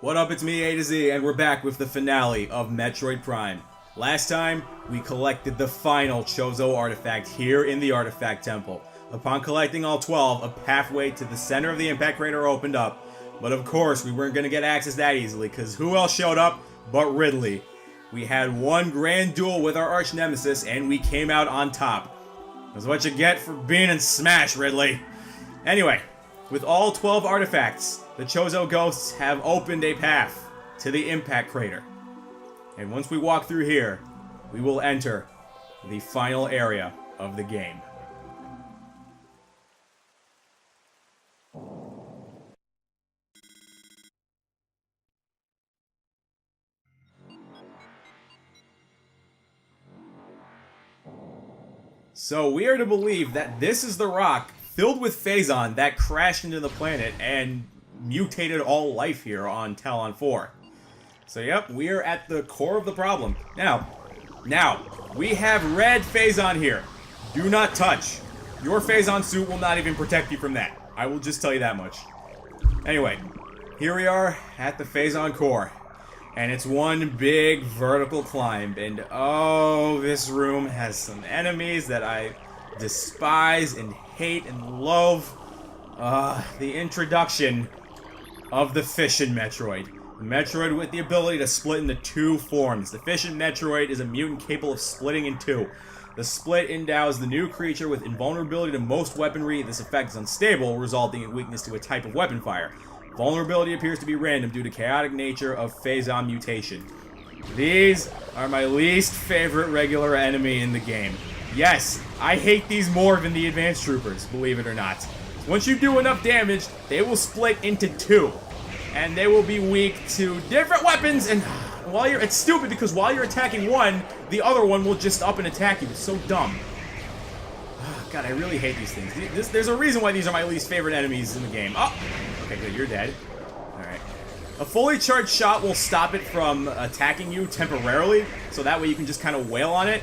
What up, it's me, A to Z, and we're back with the finale of Metroid Prime. Last time, we collected the final Chozo artifact here in the Artifact Temple. Upon collecting all 12, a pathway to the center of the impact crater opened up, but of course we weren't going to get access that easily, because who else showed up but Ridley? We had one grand duel with our arch nemesis, and we came out on top. That's what you get for being in Smash, Ridley. Anyway, with all 12 artifacts, the Chozo ghosts have opened a path to the impact crater. And once we walk through here, we will enter the final area of the game. So we are to believe that this is the rock filled with Phazon that crashed into the planet and mutated all life here on Tallon IV. So yep, we are at the core of the problem. Now, we have red Phazon here. Do not touch. Your Phazon suit will not even protect you from that. I will just tell you that much. Anyway, here we are at the Phazon core. And it's one big vertical climb. And oh, this room has some enemies that I despise and hate and loathe. The introduction of the Fission Metroid. A Metroid with the ability to split into two forms. The Fission Metroid is a mutant capable of splitting in two. The split endows the new creature with invulnerability to most weaponry. This effect is unstable, resulting in weakness to a type of weapon fire. Vulnerability appears to be random due to chaotic nature of Phazon mutation. These are my least favorite regular enemy in the game. Yes, I hate these more than the advanced troopers, believe it or not. Once you do enough damage, they will split into two. And they will be weak to different weapons, and it's stupid because while you're attacking one, the other one will just up and attack you. It's so dumb. God, I really hate these things. There's a reason why these are my least favorite enemies in the game. Oh! Okay, good, you're dead. Alright. A fully charged shot will stop it from attacking you temporarily, so that way you can just kind of wail on it.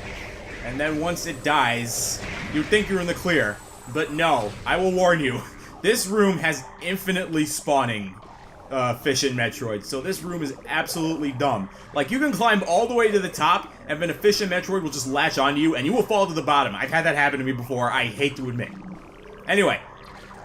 And then once it dies, you'd think you're in the clear. But no, I will warn you. This room has infinitely spawning Fission Metroid, so this room is absolutely dumb. Like, you can climb all the way to the top, and then a Fission Metroid will just latch onto you, and you will fall to the bottom. I've had that happen to me before, I hate to admit. Anyway,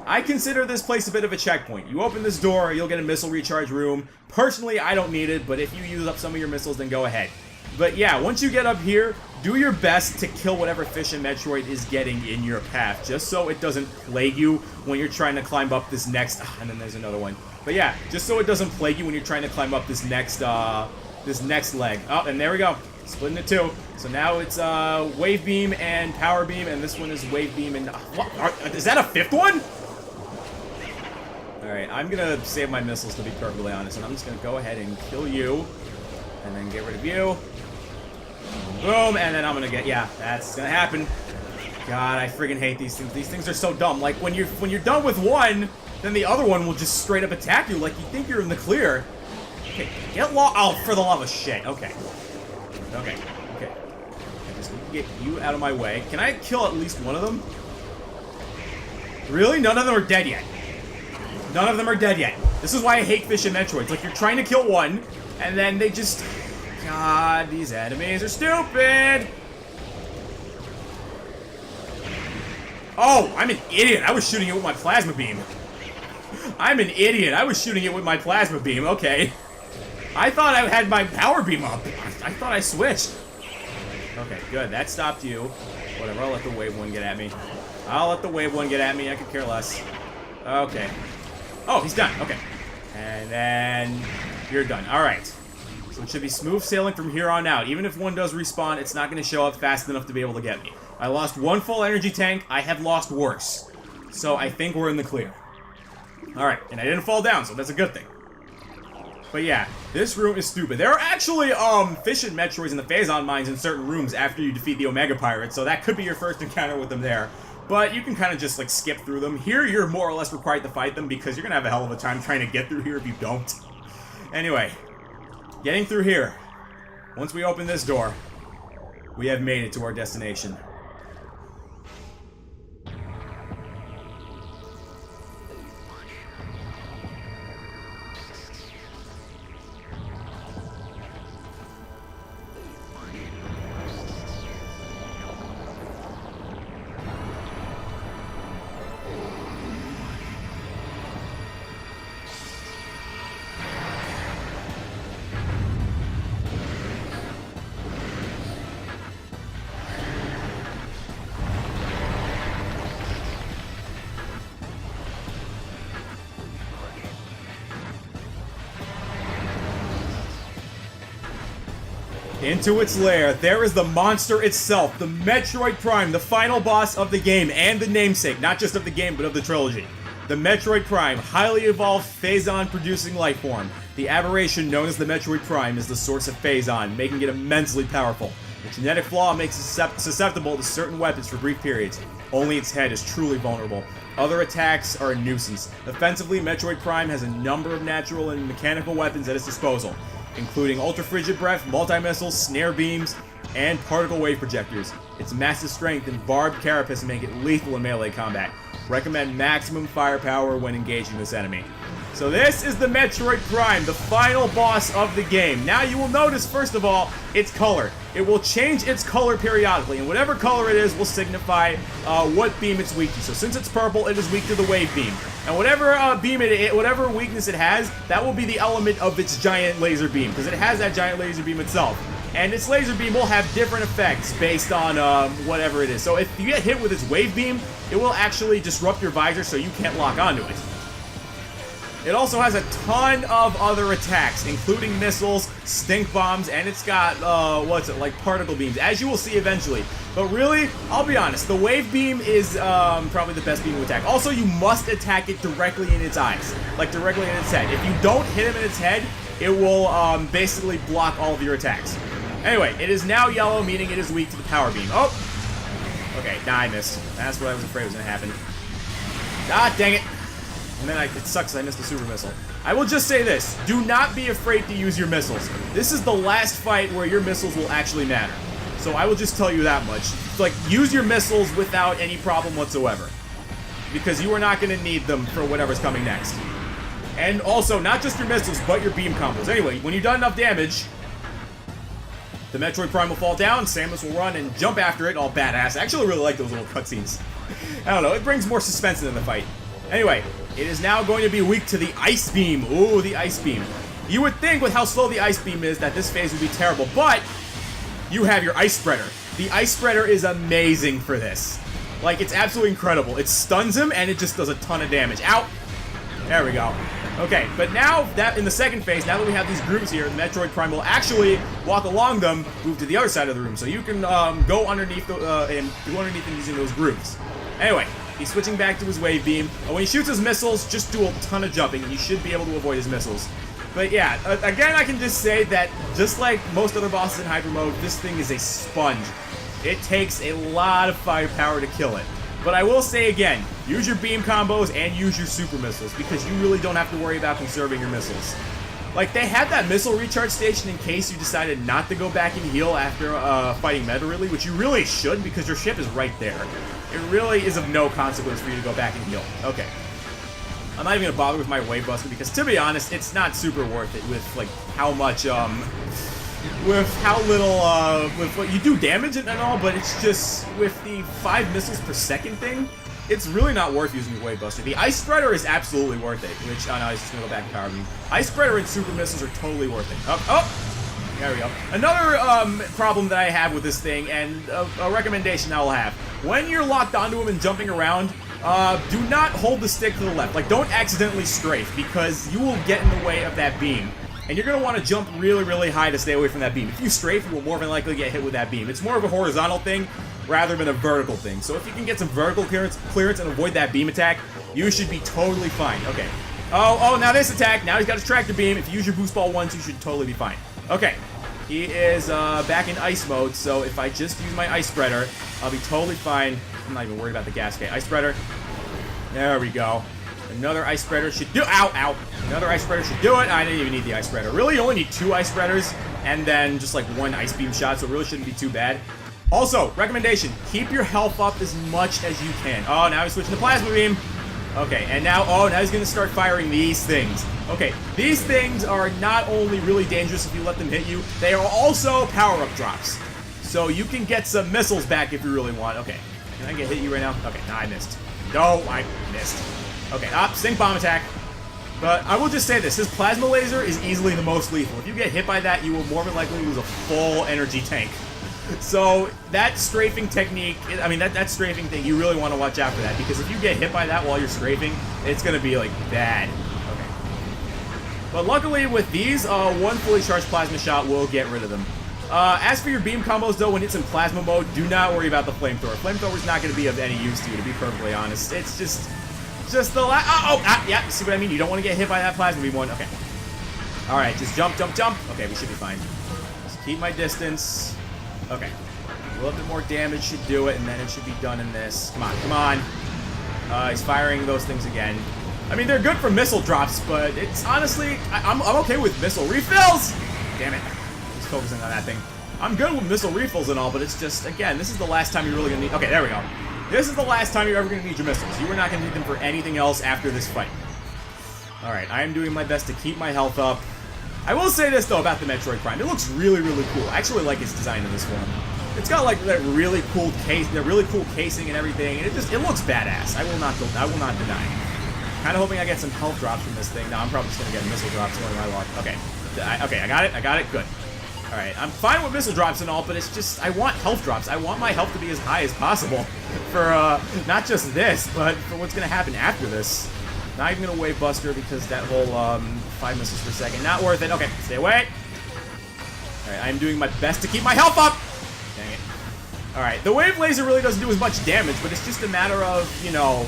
I consider this place a bit of a checkpoint. You open this door, you'll get a missile recharge room. Personally, I don't need it, but if you use up some of your missiles, then go ahead. But yeah, once you get up here, do your best to kill whatever Fission Metroid is getting in your path, just so it doesn't plague you when you're trying to climb up this next... and then there's another one. But yeah, just so it doesn't plague you when you're trying to climb up this next leg. Oh, and there we go. Split into two. So now it's Wave Beam and Power Beam, and this one is Wave Beam and... what? Is that a fifth one? Alright, I'm gonna save my missiles, to be perfectly honest, and I'm just gonna go ahead and kill you, and then get rid of you. Boom, and then I'm gonna get... yeah, that's gonna happen. God, I friggin' hate these things. These things are so dumb. Like, when you're done with one, then the other one will just straight up attack you like you think you're in the clear. Okay, get lost. Oh, for the love of shit. Okay. Okay. I just need to get you out of my way. Can I kill at least one of them? Really? None of them are dead yet. None of them are dead yet. This is why I hate Fission Metroids. Like, you're trying to kill one, and then they just... God, these enemies are stupid! Oh, I'm an idiot. I was shooting it with my plasma beam. I'm an idiot. I was shooting it with my plasma beam. Okay. I thought I had my power beam up. I thought I switched. Okay, good. That stopped you. Whatever. I'll let the wave one get at me. I could care less. Okay. Oh, he's done. Okay. And then you're done. All right. So it should be smooth sailing from here on out. Even if one does respawn, it's not going to show up fast enough to be able to get me. I lost one full energy tank. I have lost worse. So I think we're in the clear. Alright, and I didn't fall down, so that's a good thing. But yeah, this room is stupid. There are actually, Fission Metroids in the Phazon mines in certain rooms after you defeat the Omega Pirates, so that could be your first encounter with them there. But you can kind of just, like, skip through them. Here, you're more or less required to fight them because you're gonna have a hell of a time trying to get through here if you don't. Anyway, getting through here. Once we open this door, we have made it to our destination. Into its lair, there is the monster itself, the Metroid Prime, the final boss of the game, and the namesake, not just of the game, but of the trilogy. The Metroid Prime, highly evolved Phazon-producing lifeform. The aberration known as the Metroid Prime is the source of Phazon, making it immensely powerful. The genetic flaw makes it susceptible to certain weapons for brief periods. Only its head is truly vulnerable. Other attacks are a nuisance. Offensively, Metroid Prime has a number of natural and mechanical weapons at its disposal, including ultra-frigid breath, multi-missiles, snare beams, and particle wave projectors. Its massive strength and barbed carapace make it lethal in melee combat. Recommend maximum firepower when engaging this enemy. So this is the Metroid Prime, the final boss of the game. Now you will notice, first of all, its color. It will change its color periodically, and whatever color it is will signify what beam it's weak to. So since it's purple, it is weak to the wave beam. And whatever whatever weakness it has, that will be the element of its giant laser beam, because it has that giant laser beam itself. And its laser beam will have different effects based on whatever it is. So if you get hit with its wave beam, it will actually disrupt your visor so you can't lock onto it. It also has a ton of other attacks, including missiles, stink bombs, and it's got, like particle beams, as you will see eventually. But really, I'll be honest, the wave beam is probably the best beam to attack. Also, you must attack it directly in its eyes, like directly in its head. If you don't hit him in its head, it will basically block all of your attacks. Anyway, it is now yellow, meaning it is weak to the power beam. Oh! Okay, nah, I missed. That's what I was afraid was going to happen. Ah, dang it. And then it sucks I missed the super missile. I will just say this. Do not be afraid to use your missiles. This is the last fight where your missiles will actually matter. So I will just tell you that much. Like, use your missiles without any problem whatsoever. Because you are not going to need them for whatever's coming next. And also, not just your missiles, but your beam combos. Anyway, when you've done enough damage, the Metroid Prime will fall down, Samus will run and jump after it, all badass. I actually really like those little cutscenes. I don't know, it brings more suspense into the fight. Anyway, it is now going to be weak to the Ice Beam. Ooh, the Ice Beam. You would think with how slow the Ice Beam is that this phase would be terrible, but you have your Ice Spreader. The Ice Spreader is amazing for this. Like, it's absolutely incredible. It stuns him and it just does a ton of damage. Ow! There we go. Okay, but now that in the second phase, now that we have these grooves here, the Metroid Prime will actually walk along them, move to the other side of the room, so you can go underneath and using those grooves. Anyway, he's switching back to his wave beam. When he shoots his missiles, just do a ton of jumping, and you should be able to avoid his missiles. But yeah, again, I can just say that just like most other bosses in Hyper Mode, this thing is a sponge. It takes a lot of firepower to kill it. But I will say again, use your beam combos and use your super missiles, because you really don't have to worry about conserving your missiles. Like, they had that missile recharge station in case you decided not to go back and heal after fighting Meta Ridley, which you really should, because your ship is right there. It really is of no consequence for you to go back and heal. Okay. I'm not even going to bother with my Wave Buster, because to be honest, it's not super worth it with, like, how much, with how little, with what you do damage and all, but it's just, with the 5 missiles per second thing, it's really not worth using your Wave Buster. The Ice Spreader is absolutely worth it, which, oh no, I was just gonna go back to Power Beam. Ice Spreader and Super Missiles are totally worth it. Oh! There we go. Another, problem that I have with this thing, and a recommendation I will have. When you're locked onto him and jumping around, do not hold the stick to the left. Like, don't accidentally strafe, because you will get in the way of that beam. And you're going to want to jump really, really high to stay away from that beam. If you strafe, you will more than likely get hit with that beam. It's more of a horizontal thing rather than a vertical thing. So if you can get some vertical clearance and avoid that beam attack, you should be totally fine. Okay. Oh, now this attack. Now he's got his tractor beam. If you use your boost ball once, you should totally be fine. Okay. He is back in ice mode, so if I just use my Ice Spreader, I'll be totally fine. I'm not even worried about the gas. Okay, Ice Spreader. There we go. Another Ice Spreader should do- Ow, ow! Another Ice Spreader should do it. I didn't even need the Ice Spreader. Really, you only need 2 Ice Spreaders, and then just like 1 Ice Beam shot, so it really shouldn't be too bad. Also, recommendation, keep your health up as much as you can. Oh, now he's switching to Plasma Beam. Okay, and now he's gonna start firing these things. Okay, these things are not only really dangerous if you let them hit you, they are also power-up drops. So you can get some missiles back if you really want. Okay, can I get hit you right now? Okay, nah, I missed. No, I missed. Okay, Stink Bomb attack. But I will just say this, his Plasma Laser is easily the most lethal. If you get hit by that, you will more than likely lose a full energy tank. So, that strafing technique, I mean, that strafing thing, you really want to watch out for that, because if you get hit by that while you're strafing, it's going to be, like, bad. Okay. But luckily, with these, 1 fully charged Plasma Shot will get rid of them. As for your beam combos, though, when it's in plasma mode, do not worry about the flamethrower. Flamethrower's not going to be of any use to you, to be perfectly honest. It's just the last... yeah, see what I mean? You don't want to get hit by that plasma beam one. Okay. All right, just jump, jump, jump. Okay, we should be fine. Just keep my distance. Okay. A little bit more damage should do it, and then it should be done in this. Come on, come on. He's firing those things again. I mean, they're good for missile drops, but it's honestly... I'm okay with missile refills! Damn it. He's focusing on that thing. I'm good with missile refills and all, but it's just, again, this is the last time you're really going to need... Okay, there we go. This is the last time you're ever going to need your missiles. You are not going to need them for anything else after this fight. Alright, I am doing my best to keep my health up. I will say this, though, about the Metroid Prime. It looks really, really cool. I actually like its design in this one. It's got, like, that really cool case, the really cool casing and everything, and it looks badass. I will not deny. Kind of hoping I get some health drops from this thing. No, I'm probably just going to get missile drops, knowing my luck. Okay. Okay, I got it. Good. Alright, I'm fine with missile drops and all, but it's just, I want health drops. I want my health to be as high as possible for, not just this, but for what's going to happen after this. Not even going to wave Buster because that whole, 5 missiles per second, not worth it. Okay, stay away. Alright, I'm doing my best to keep my health up! Dang it. Alright, the wave laser really doesn't do as much damage, but it's just a matter of, you know,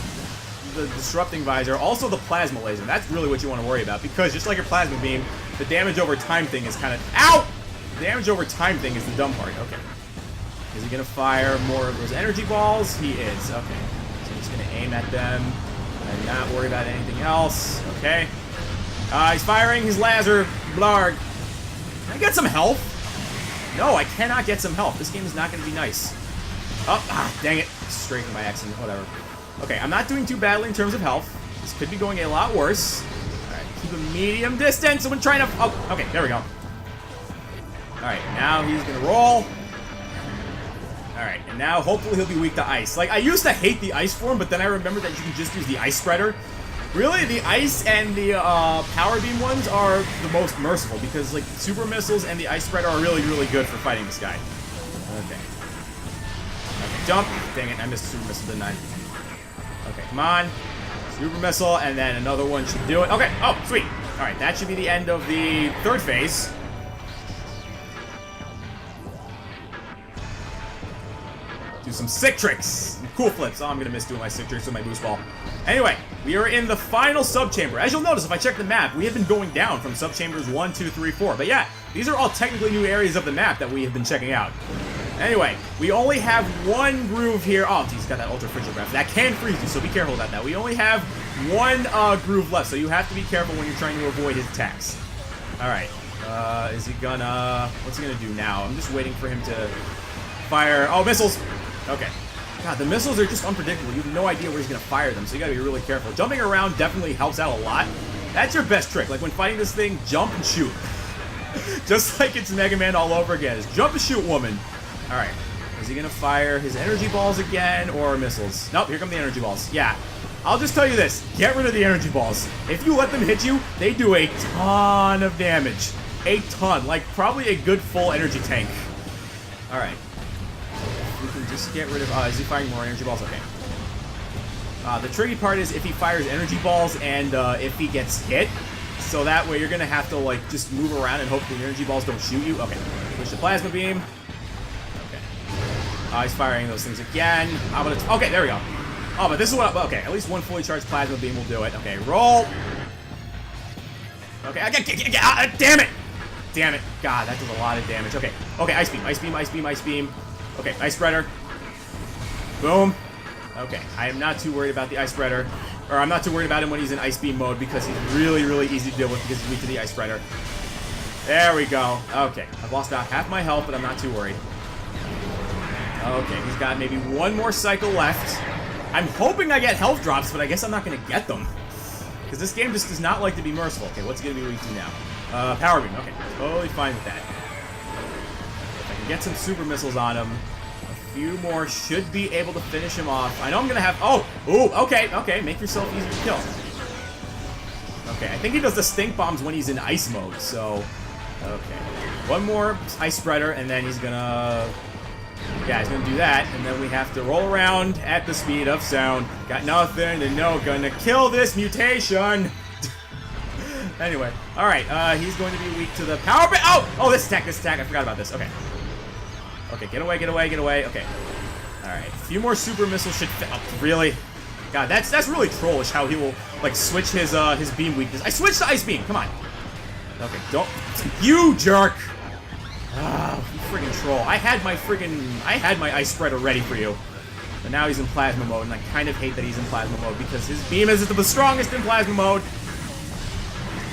the disrupting visor. Also the plasma laser. That's really what you want to worry about, because just like your plasma beam, the damage over time thing is kind of... Ow! The damage over time thing is the dumb part. Okay. Is he going to fire more of those energy balls? He is. Okay. So he's going to aim at them and not worry about anything else. Okay. He's firing his laser. Blarg. Can I get some health? No, I cannot get some health. This game is not going to be nice. Oh, dang it. Straightened by accident. Whatever. Okay, I'm not doing too badly in terms of health. This could be going a lot worse. Alright, keep a medium distance. Someone trying to... Oh, okay, there we go. Alright, now he's gonna roll. Alright, and now hopefully he'll be weak to ice. Like, I used to hate the ice form, but then I remembered that you can just use the ice spreader. Really, the ice and the power beam ones are the most merciful, because, like, super missiles and the ice spreader are really, really good for fighting this guy. Okay. Okay, jump. Dang it, I missed the super missile, didn't I? Okay, come on. Super missile, and then another one should do it. Okay, oh, sweet. Alright, that should be the end of the third phase. Do some sick tricks. Some cool flips. Oh, I'm gonna miss doing my sick tricks with my boost ball. Anyway, we are in the final subchamber. As you'll notice, if I check the map, we have been going down from subchambers 1, 2, 3, 4. But yeah, these are all technically new areas of the map that we have been checking out. Anyway, we only have one groove here. Oh, geez, got that ultra frigid breath. That can freeze you, so be careful about that. We only have one groove left, so you have to be careful when you're trying to avoid his attacks. Alright, is he gonna... What's he gonna do now? I'm just waiting for him to fire... Oh, missiles! Okay. God, the missiles are just unpredictable. You have no idea where he's gonna fire them, so you gotta be really careful. Jumping around definitely helps out a lot. That's your best trick. Like, when fighting this thing, jump and shoot. Just like it's Mega Man all over again. It's jump and shoot, woman. Alright, is he gonna fire his energy balls again, or missiles? Nope, here come the energy balls. Yeah, I'll just tell you this, get rid of the energy balls. If you let them hit you, they do a ton of damage. A ton, like probably a good full energy tank. Alright, we can just get rid of, is he firing more energy balls? Okay. The tricky part is if he fires energy balls and if he gets hit, so that way you're gonna have to like just move around and hope the energy balls don't shoot you. Okay, push the plasma beam. He's firing those things again. I'm gonna... Okay, there we go. Oh, but this is what... Okay, at least one fully charged plasma beam will do it. Okay, roll. Okay, damn it! Damn it. God, that does a lot of damage. Okay, okay, ice beam, ice beam, ice beam, ice beam. Okay, ice spreader. Boom. Okay, I am not too worried about the ice spreader. Or I'm not too worried about him when he's in ice beam mode, because he's really, really easy to deal with because he's weak to the ice spreader. There we go. Okay, I've lost about half my health, but I'm not too worried. Okay, he's got maybe one more cycle left. I'm hoping I get health drops, but I guess I'm not going to get them. Because this game just does not like to be merciful. Okay, what's going to be weak to now? Power beam. Okay, totally fine with that. If I can get some super missiles on him, a few more should be able to finish him off. I know I'm going to have... Oh! Ooh, okay, okay. Make yourself easier to kill. Okay, I think he does the stink bombs when he's in ice mode, so... Okay. One more ice spreader, and then he's going to... Yeah, he's gonna do that, and then we have to roll around at the speed of sound. Got nothing to know, gonna kill this mutation! Anyway, alright, he's going to be weak to the power... Oh! Oh, this attack, I forgot about this. Okay. Okay, get away, get away, get away. Okay. Alright, a few more super missiles should really? God, that's really trollish how he will, like, switch his beam weakness. I switched to Ice Beam, come on. Okay, don't. You jerk! Ah, you friggin' troll. I had my Ice Spreader ready for you. But now he's in Plasma mode, and I kind of hate that he's in Plasma mode because his beam isn't the strongest in Plasma mode.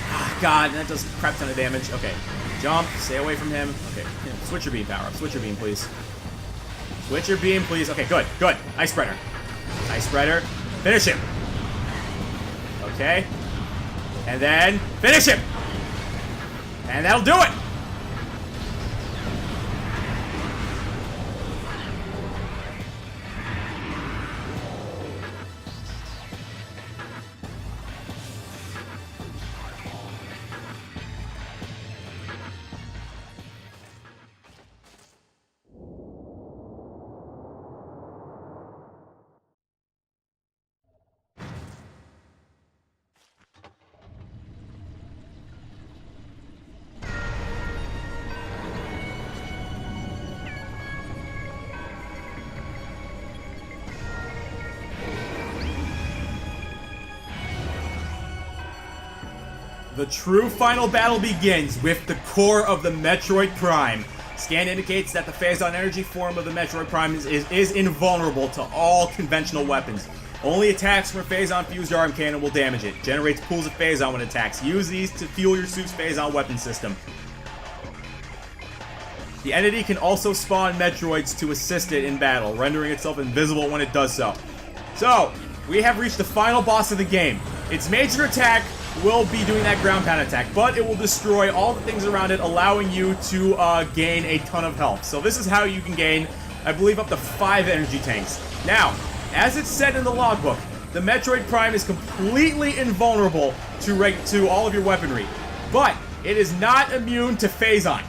Ah, God, that does a crap ton of damage. Okay, jump, stay away from him. Okay, switch your beam power. Switch your beam, please. Switch your beam, please. Okay, good, good. Ice Spreader. Ice Spreader. Finish him. Okay. And then finish him. And that'll do it. The true final battle begins with the core of the Metroid Prime. Scan indicates that the Phazon energy form of the Metroid Prime is invulnerable to all conventional weapons. Only attacks from a Phazon-fused arm cannon will damage it. Generates pools of Phazon when it attacks. Use these to fuel your suit's Phazon weapon system. The entity can also spawn Metroids to assist it in battle, rendering itself invisible when it does so. So, we have reached the final boss of the game. Its major attack will be doing that ground pound attack, but it will destroy all the things around it, allowing you to gain a ton of health. So this is how you can gain, I believe, up to 5 energy tanks. Now, as it's said in the logbook, the Metroid Prime is completely invulnerable to all of your weaponry, but it is not immune to Phazon.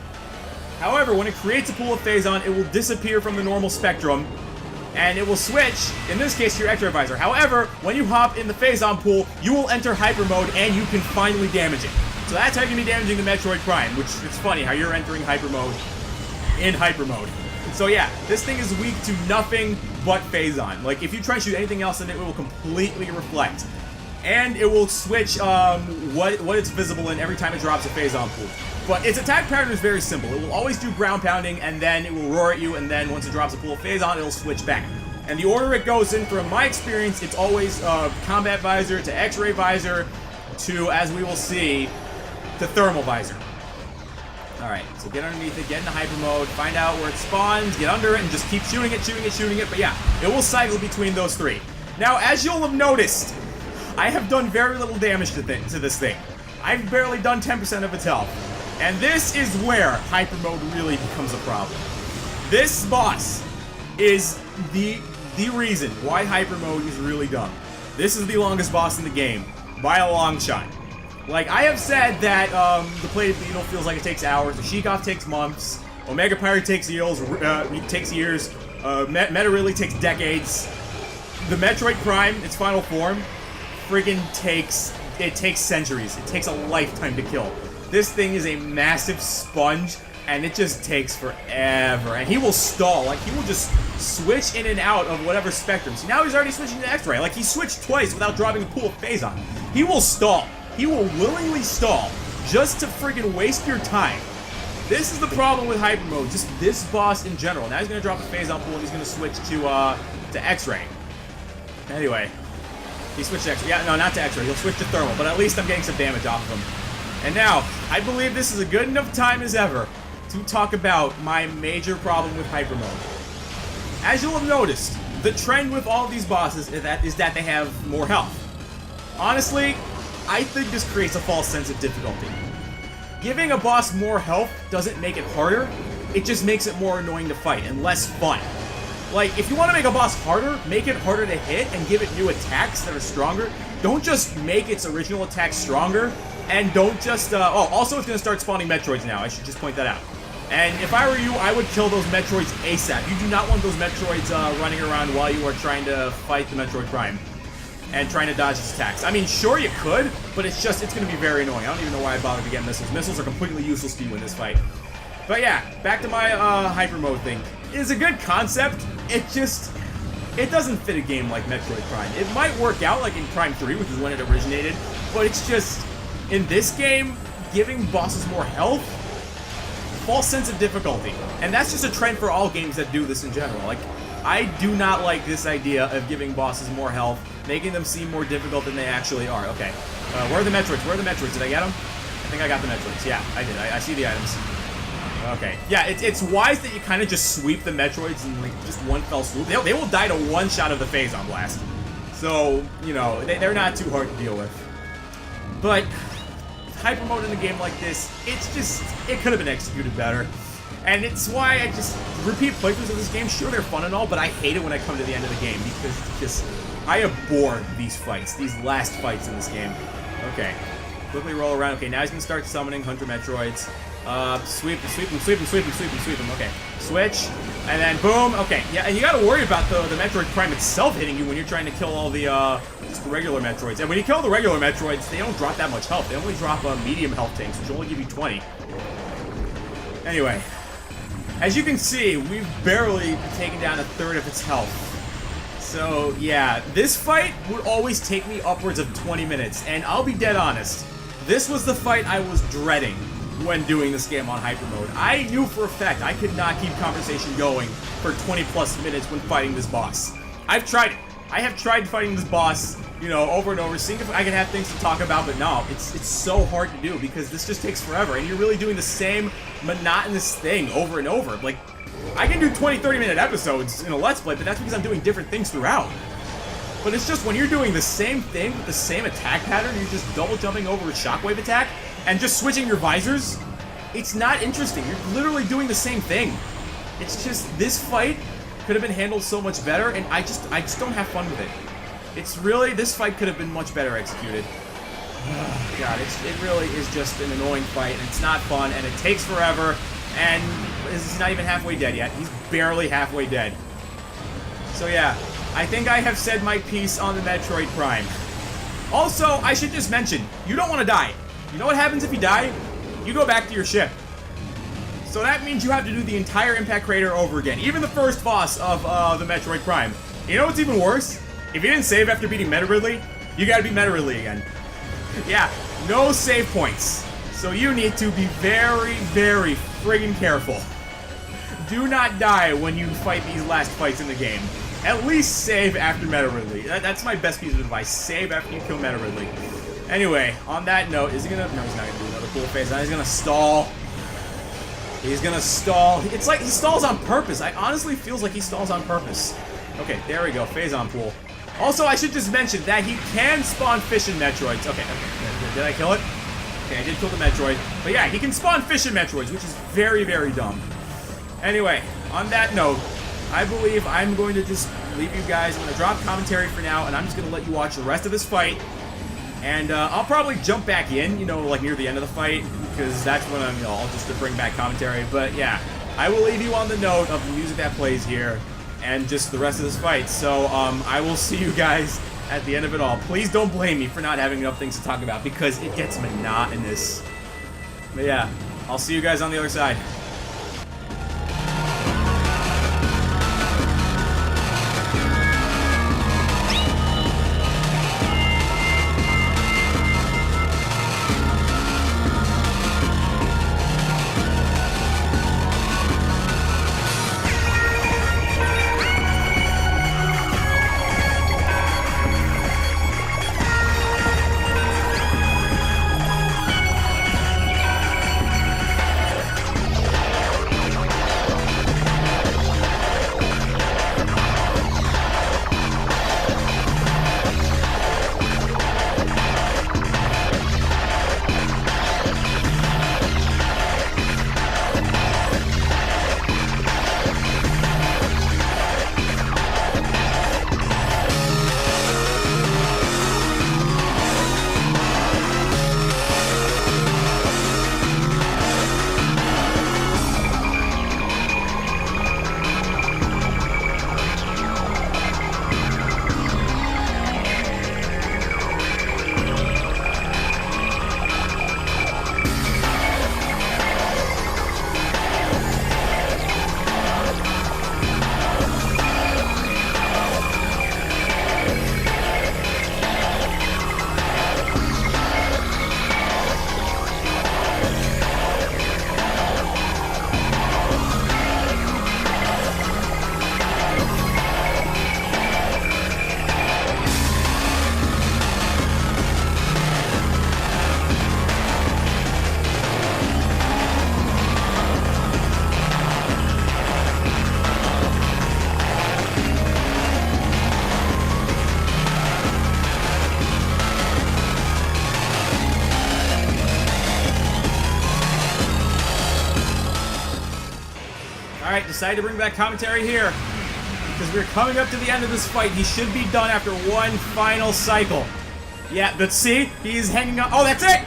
However, when it creates a pool of Phazon, it will disappear from the normal spectrum, and it will switch, in this case, to your X-ray visor. However, when you hop in the Phazon pool, you will enter Hyper Mode, and you can finally damage it. So that's how you can be damaging the Metroid Prime, which it's funny how you're entering Hyper Mode in Hyper Mode. So yeah, this thing is weak to nothing but Phazon. Like, if you try to shoot anything else, then it will completely reflect. And it will switch what it's visible in every time it drops a Phazon pool. But its attack pattern is very simple. It will always do ground pounding, and then it will roar at you, and then once it drops a pool of Phazon, it'll switch back. And the order it goes in, from my experience, it's always combat visor to X-ray visor to, as we will see, to thermal visor. Alright, so get underneath it, get into hyper mode, find out where it spawns, get under it, and just keep shooting it, shooting it, shooting it. But yeah, it will cycle between those three. Now, as you'll have noticed, I have done very little damage to this thing. I've barely done 10% of its health. And this is where hyper mode really becomes a problem. This boss is the reason why hyper mode is really dumb. This is the longest boss in the game, by a long shot. Like, I have said that the Plated Beetle feels like it takes hours, the Sheikov takes months, Omega Pirate takes years, Meta really takes decades. The Metroid Prime, its final form, friggin' takes centuries. It takes a lifetime to kill. This thing is a massive sponge, and it just takes forever. And he will stall. Like, he will just switch in and out of whatever spectrum. See, now he's already switching to X-Ray. Like, he switched twice without dropping a pool of Phazon. He will stall. He will willingly stall just to friggin' waste your time. This is the problem with hyper mode, just this boss in general. Now he's going to drop a Phazon pool, and he's going to switch to X-Ray. Anyway, he switched to X-Ray. Yeah, no, not to X-Ray. He'll switch to thermal, but at least I'm getting some damage off of him. And now, I believe this is a good enough time as ever to talk about my major problem with hyper mode. As you'll have noticed, the trend with all of these bosses is that they have more health. Honestly, I think this creates a false sense of difficulty. Giving a boss more health doesn't make it harder, it just makes it more annoying to fight and less fun. Like, if you want to make a boss harder, make it harder to hit and give it new attacks that are stronger. Don't just make its original attack stronger, and don't just, also it's going to start spawning Metroids now, I should just point that out. And if I were you, I would kill those Metroids ASAP. You do not want those Metroids running around while you are trying to fight the Metroid Prime and trying to dodge its attacks. I mean, sure you could, but it's going to be very annoying. I don't even know why I bothered to get missiles. Missiles are completely useless to you in this fight. But yeah, back to my hyper mode thing. is a good concept. It doesn't fit a game like Metroid Prime. It might work out like in Prime 3, which is when it originated, but it's just, in this game, giving bosses more health, false sense of difficulty. And that's just a trend for all games that do this in general. Like, I do not like this idea of giving bosses more health, making them seem more difficult than they actually are. Okay, where are the Metroids? Where are the Metroids? Did I get them? I think I got the Metroids. Yeah, I did. I see the items. Okay, yeah, it's wise that you kind of just sweep the Metroids in like just one fell swoop. They will die to one shot of the Phazon blast. So, you know, they're not too hard to deal with. But hyper mode in a game like this, it could have been executed better. And it's why I just repeat playthroughs of this game. Sure, they're fun and all, but I hate it when I come to the end of the game because I abhor these fights, these last fights in this game. Okay, quickly roll around. Okay, now he's gonna start summoning 100 Metroids. Sweep him. Okay, switch, and then boom. Okay, yeah, and you gotta worry about the Metroid Prime itself hitting you when you're trying to kill all the just regular Metroids. And when you kill the regular Metroids, they don't drop that much health. They only drop medium health tanks, which only give you 20. Anyway, as you can see, we've barely taken down a third of its health. So yeah, this fight would always take me upwards of 20 minutes, and I'll be dead honest, this was the fight I was dreading when doing this game on hyper mode. I knew for a fact I could not keep conversation going for 20 plus minutes when fighting this boss. I've tried it. I have tried fighting this boss, you know, over and over, seeing if I can have things to talk about, but no, it's so hard to do because this just takes forever, and you're really doing the same monotonous thing over and over. Like, I can do 20, 30-minute episodes in a Let's Play, but that's because I'm doing different things throughout. But it's just when you're doing the same thing with the same attack pattern, you're just double jumping over a shockwave attack, and just switching your visors, it's not interesting. You're literally doing the same thing. It's just, this fight could have been handled so much better, and I just don't have fun with it. It's really, this fight could have been much better executed. God, it really is just an annoying fight, and it's not fun, and it takes forever, and he's not even halfway dead yet. He's barely halfway dead. So yeah, I think I have said my piece on the Metroid Prime. Also, I should just mention, you don't want to die. You know what happens if you die? You go back to your ship. So that means you have to do the entire impact crater over again. Even the first boss of the Metroid Prime. You know what's even worse? If you didn't save after beating Meta Ridley, you gotta beat Meta Ridley again. Yeah, no save points. So you need to be very, very friggin' careful. Do not die when you fight these last fights in the game. At least save after Meta Ridley. That's my best piece of advice. Save after you kill Meta Ridley. Anyway, on that note, is he gonna... No, he's not gonna do another cool phase. He's gonna stall. He's gonna stall. It's like he stalls on purpose. I honestly feels like he stalls on purpose. Okay, there we go. Phazon pool. Also, I should just mention that he can spawn fish in Metroids. Okay. Did I kill it? Okay, I did kill the Metroid. But yeah, he can spawn fish in Metroids, which is very, very dumb. Anyway, on that note, I believe I'm going to just leave you guys. I'm going to drop commentary for now, and I'm just going to let you watch the rest of this fight. And I'll probably jump back in, you know, like near the end of the fight, because that's when I'm, you know, I'll just to bring back commentary. But yeah, I will leave you on the note of the music that plays here, and just the rest of this fight. So I will see you guys at the end of it all. Please don't blame me for not having enough things to talk about, because it gets monotonous. But yeah, I'll see you guys on the other side. Alright, decided to bring back commentary here. Because we're coming up to the end of this fight. He should be done after one final cycle. Yeah, but see? He's hanging on. Oh, that's it!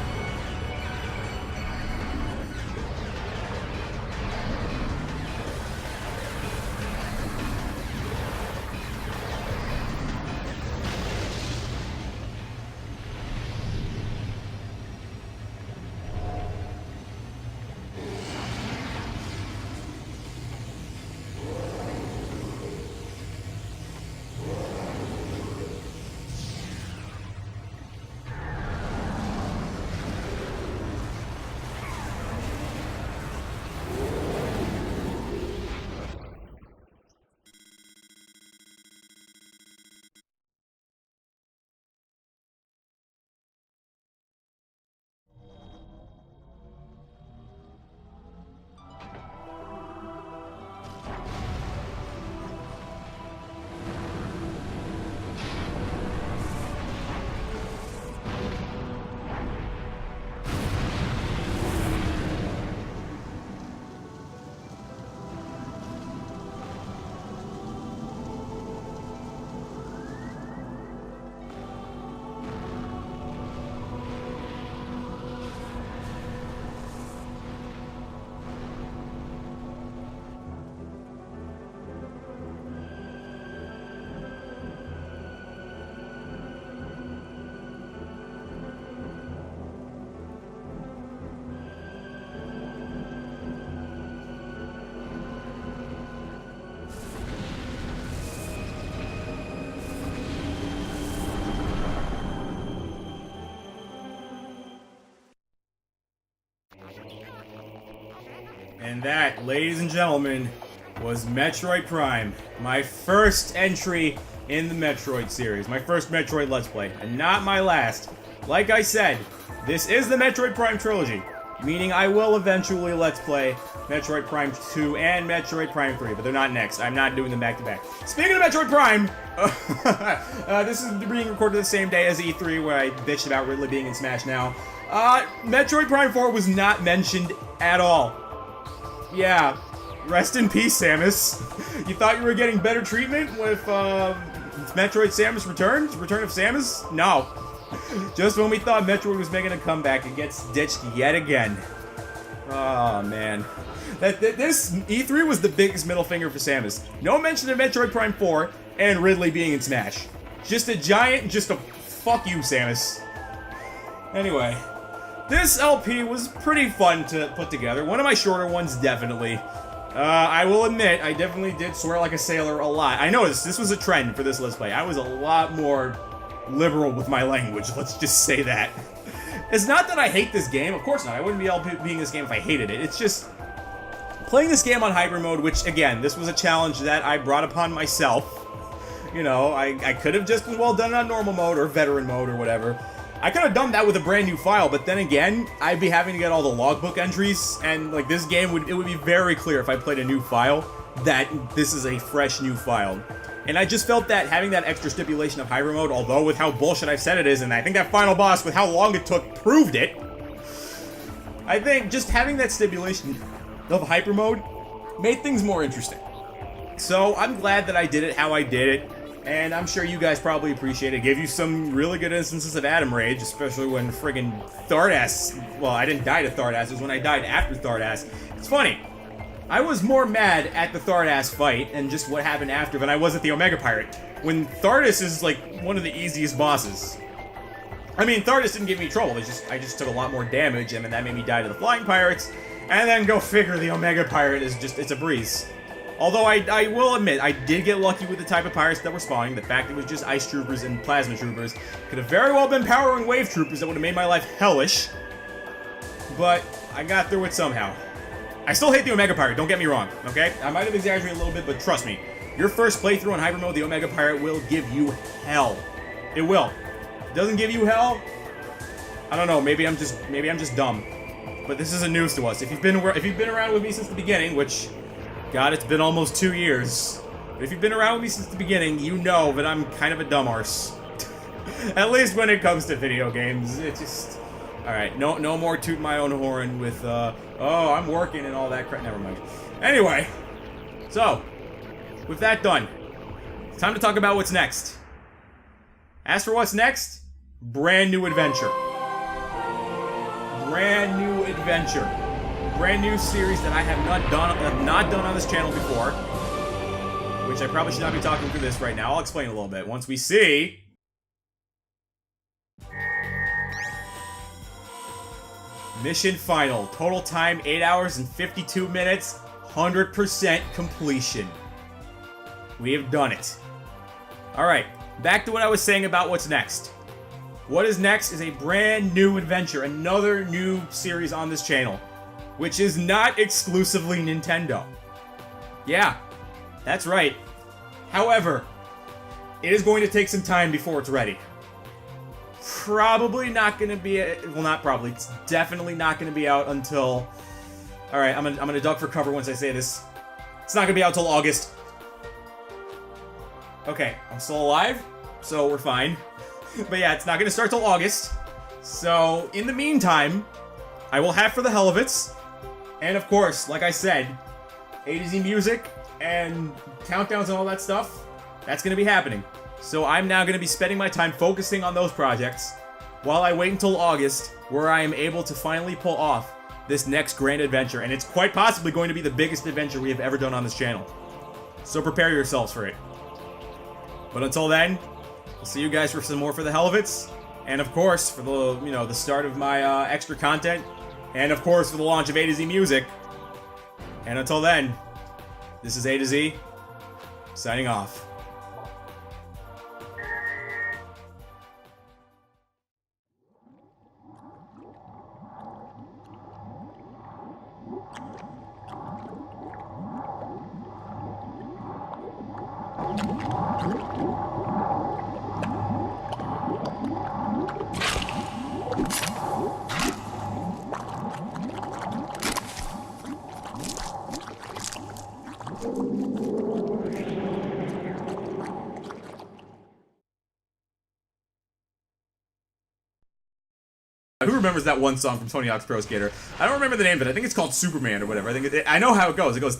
And that, ladies and gentlemen, was Metroid Prime. My first entry in the Metroid series. My first Metroid Let's Play. And not my last. Like I said, this is the Metroid Prime trilogy. Meaning I will eventually Let's Play Metroid Prime 2 and Metroid Prime 3. But they're not next. I'm not doing them back to back. Speaking of Metroid Prime, this is being recorded the same day as E3 where I bitched about Ridley being in Smash now. Metroid Prime 4 was not mentioned at all. Yeah, rest in peace, Samus. You thought you were getting better treatment with Metroid Samus Returns? Return of Samus? No. Just when we thought Metroid was making a comeback, it gets ditched yet again. Oh, man. This E3 was the biggest middle finger for Samus. No mention of Metroid Prime 4 and Ridley being in Smash. Just a fuck you, Samus. Anyway. This LP was pretty fun to put together. One of my shorter ones, definitely. I will admit, I definitely did swear like a sailor a lot. I noticed this was a trend for this Let's Play. I was a lot more liberal with my language, let's just say that. It's not that I hate this game, of course not. I wouldn't be LPing this game if I hated it. It's just playing this game on Hyper Mode, which, again, this was a challenge that I brought upon myself. You know, I could have just as well done it on normal mode or veteran mode or whatever. I could have done that with a brand new file, but then again, I'd be having to get all the logbook entries, and like this game would be very clear if I played a new file that this is a fresh new file. And I just felt that having that extra stipulation of Hyper Mode, although with how bullshit I've said it is, and I think that final boss with how long it took proved it, I think just having that stipulation of Hyper Mode made things more interesting. So I'm glad that I did it how I did it. And I'm sure you guys probably appreciate it. Gave you some really good instances of Adam Rage, especially when friggin' Thardass... Well, I didn't die to Thardass, it was when I died after Thardass. It's funny. I was more mad at the Thardass fight and just what happened after than I was at the Omega Pirate. When Thardass is, like, one of the easiest bosses. I mean, Thardass didn't give me trouble, I just took a lot more damage, and then that made me die to the Flying Pirates. And then go figure, the Omega Pirate is just... it's a breeze. Although I will admit, I did get lucky with the type of pirates that were spawning. The fact it was just Ice Troopers and Plasma Troopers could have very well been Power and Wave Troopers that would have made my life hellish. But I got through it somehow. I still hate the Omega Pirate, don't get me wrong, okay? I might have exaggerated a little bit, but trust me. Your first playthrough on Hyper Mode, the Omega Pirate will give you hell. It will. If it doesn't give you hell, I don't know, maybe I'm just dumb. But this isn't news to us. If you've been around with me since the beginning, which... God, it's been almost 2 years. But if you've been around with me since the beginning, you know that I'm kind of a dumb arse. At least when it comes to video games. It's just... Alright, no more toot my own horn with, oh, I'm working and all that crap. Never mind. Anyway, So, with that done, it's time to talk about what's next. As for what's next, brand new adventure. Brand new adventure. Brand new series that I have not done on this channel before. Which I probably should not be talking through this right now. I'll explain a little bit once we see. Mission final. Total time 8 hours and 52 minutes. 100% completion. We have done it. Alright, back to what I was saying about what's next. What is next is a brand new adventure. Another new series on this channel. Which is not exclusively Nintendo. Yeah, that's right. However, it is going to take some time before it's ready. Probably not going to be... well, not probably. It's definitely not going to be out until... Alright, I'm gonna duck for cover once I say this. It's not going to be out until August. Okay, I'm still alive, so we're fine. But yeah, it's not going to start till August. So, in the meantime, I will have For the Hell of It. And of course, like I said, A to Z music and countdowns and all that stuff, that's going to be happening. So I'm now going to be spending my time focusing on those projects while I wait until August, where I am able to finally pull off this next grand adventure. And it's quite possibly going to be the biggest adventure we have ever done on this channel. So prepare yourselves for it. But until then, I'll see you guys for some more For the Hell of It. And of course, for the, the start of my extra content. And of course, for the launch of A to Z music. And until then, this is A to Z, signing off. Who remembers that one song from Tony Hawk's Pro Skater? I don't remember the name of it. I think it's called Superman or whatever. I know how it goes. It goes...